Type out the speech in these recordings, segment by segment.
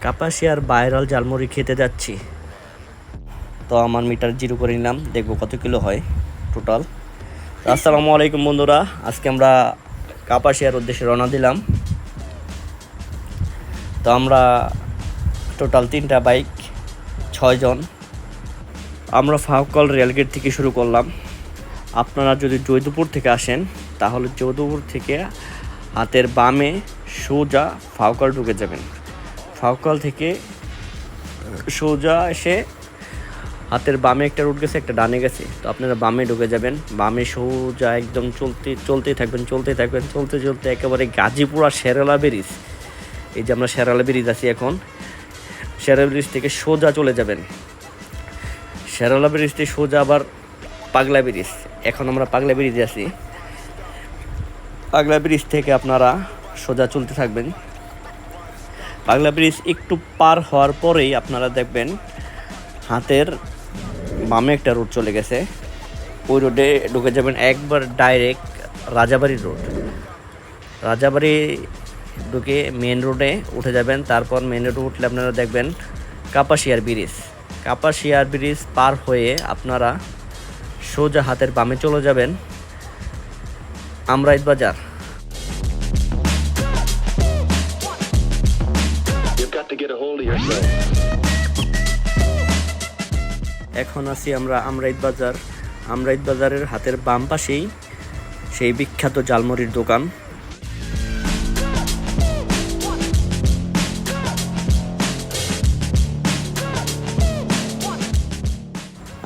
কাপাসিয়ার viral jhalmuri খেতে যাচ্ছি। তো আমার মিটার জিরো করে নিলাম, দেখবো কত কিলো হয় টোটাল। আসসালামু আলাইকুম বন্ধুরা, আজকে আমরা কাপাসিয়ার উদ্দেশ্যে রওনা দিলাম। তো আমরা টোটাল 3টা বাইক, 6 জন। আমরা ফাউকল রেলগেট থেকে শুরু করলাম। আপনারা যদি জয়দেবপুর থেকে আসেন তাহলে জয়দেবপুর থেকে হাতের বামে সোজা ফাউকল ঢুকে যাবেন। ফাউকল থেকে সোজা এসে হাতের বামে একটা রুট গেছে, একটা ডানে গেছে, তো আপনারা বামে ঢুকে যাবেন। বামে সোজা একদম চলতেই থাকবেন। চলতে একেবারে গাজীপুর আর শেরালা ব্রিজ, এই যে আমরা শেরালা ব্রিজ আছি এখন, শেরালা ব্রিজ থেকে সোজা চলে যাবেন। শেরালা ব্রিজ থেকে সোজা আবার পাগলা ব্রিজ, এখন আমরা পাগলা ব্রিজে আছি। পাগলা ব্রিজ থেকে আপনারা সোজা চলতে থাকবেন। পাগলা ব্রিজ একটু পার হওয়ার পরেই আপনারা দেখবেন হাতের বামে একটা রোড চলে গেছে, ওই রোডে ঢুকে যাবেন একবার ডাইরেক্ট রাজাবাড়ি রোড। রাজাবাড়ি ঢুকে মেন রোডে উঠে যাবেন। তারপর মেন রোডে উঠলে আপনারা দেখবেন কাপাসিয়ার ব্রিজ। কাপাসিয়ার ব্রিজ পার হয়ে আপনারা সোজা হাতের বামে চলে যাবেন আমরাইত বাজার। এখন আছি আমরা আমরাইত বাজার। আমরাইত বাজারের হাতের বাম পাশেই সেই বিখ্যাত ঝালমুড়ির দোকান।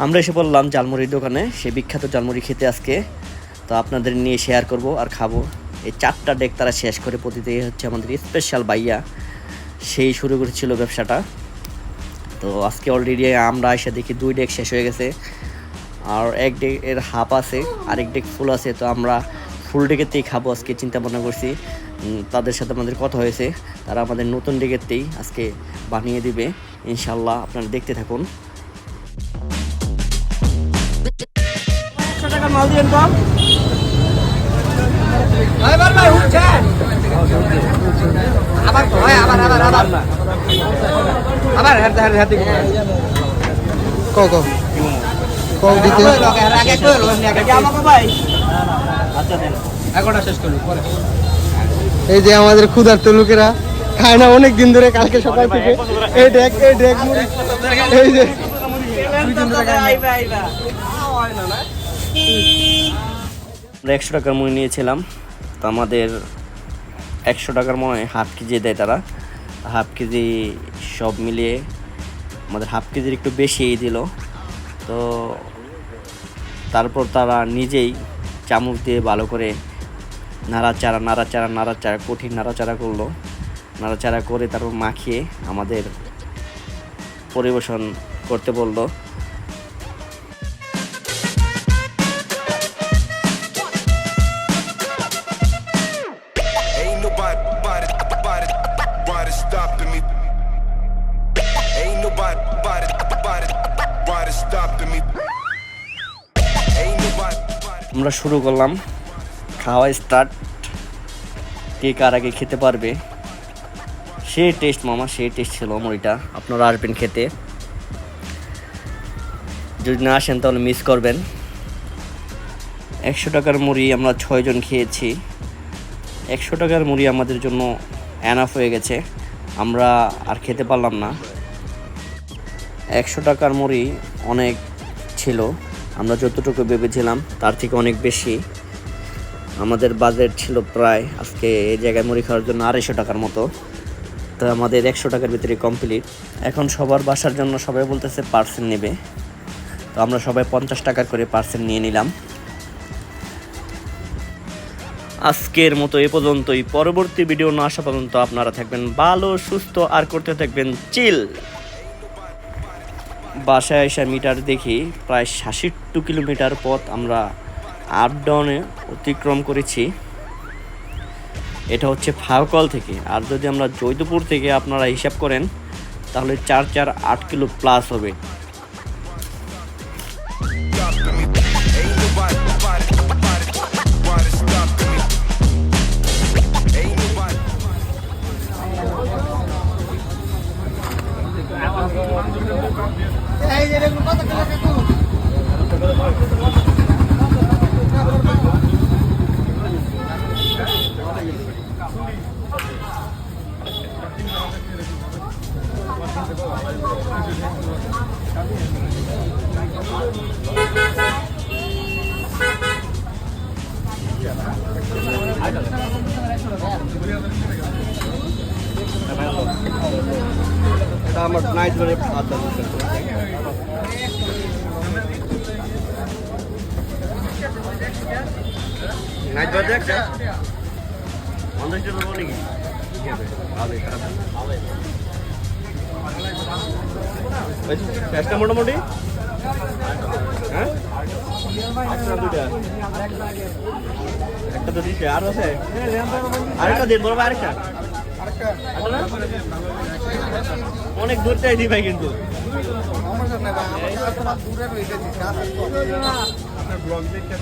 আমরা এসে বললাম ঝালমুড়ির দোকানে, সেই বিখ্যাত ঝালমুড়ি খেতে আজকে। তো আপনাদের নিয়ে শেয়ার করব আর খাবো। এই 4টা ডেক তারা শেষ করে প্রতিদিন হচ্ছে আমাদের স্পেশাল বাইয়া, সেই শুরু করেছিল ব্যবসাটা। তো আজকে অলরেডি আমরা এসে দেখি 2 ডেক শেষ হয়ে গেছে, আর 1 ডেকের হাফ আছে, আরেক ডেক ফুল আছে। তো আমরা ফুল ডেকেরতেই খাবো আজকে চিন্তা ভাবনা করছি। তাদের সাথে আমাদের কথা হয়েছে, তারা আমাদের নতুন ডেকেরতেই আজকে বানিয়ে দিবে ইনশাল্লাহ। আপনারা দেখতে থাকুন। 100 টাকার মাল দিয়েন কম। এই যে আমাদের ক্ষুধার্ত লোকেরা খায় না অনেক দিন ধরে, কালকে সকাল থেকে এই ডেক মুড়ি, এই যে 100 টাকার মুড়ি নিয়েছিলাম। তো আমাদের 100 টাকার মনে হয় হাফ কেজি দেয় তারা। হাফ কেজি সব মিলিয়ে আমাদের হাফ কেজির একটু বেশিই দিল। তো তারপর তারা নিজেই চামচ দিয়ে ভালো করে নাড়াচাড়া কঠিন নাড়াচাড়া করলো। নাড়াচাড়া করে তারপর মাখিয়ে আমাদের পরিবেশন করতে বললো। আমরা শুরু করলাম খাওয়া স্টার্ট। কে কার আগে খেতে পারবে সেই টেস্ট মামা, সেই টেস্ট ছিল মুড়িটা। আপনারা আসবেন খেতে, যদি না আসেন তাহলে মিস করবেন। 100 টাকার মুড়ি আমরা 6 জন খেয়েছি। 100 টাকার মুড়ি আমাদের জন্য এনাফ হয়ে গেছে, আমরা আর খেতে পারলাম না। 100 টাকার মুড়ি অনেক ছিল, আমরা যতটুকু ভেবেছিলাম তার থেকে অনেক বেশি। আমাদের বাজেট ছিল প্রায় আজকে এই জায়গায় মুড়ি খাওয়ার জন্য 250 টাকার মতো। তো আমাদের 100 টাকার ভিতরে কমপ্লিট। এখন সবার বাসার জন্য সবাই বলতেছে পার্সেল নেবে, তো আমরা সবাই 50 টাকার করে পার্সেল নিয়ে নিলাম। আজকের মতো এ পর্যন্তই। পরবর্তী ভিডিও না আসা পর্যন্ত আপনারা থাকবেন ভালো সুস্থ আর করতে থাকবেন চিল। বাসায় এসে মিটার দেখি প্রায় 62 কিলোমিটার পথ আমরা আপ ডাউনে অতিক্রম করেছি। এটা হচ্ছে ফাউকল থেকে। আর যদি আমরা জয়দেবপুর থেকে আপনারা হিসাব করেন তাহলে 8 কিলো প্লাস হবে। এই যে এগুলো কত টাকা কাকু? এটা আমার নাইট ধরে আদা নাইট ধরে দেখ অন্ধ বলবো নাকি চেষ্টা মোটামুটি হ্যাঁ দুটা একটা তো দিচ্ছে আর আছে আরেকটা দিন বলবো আরেকটা অনেক দূর চাই দি ভাই কিন্তু আপনার ব্লগ দেখে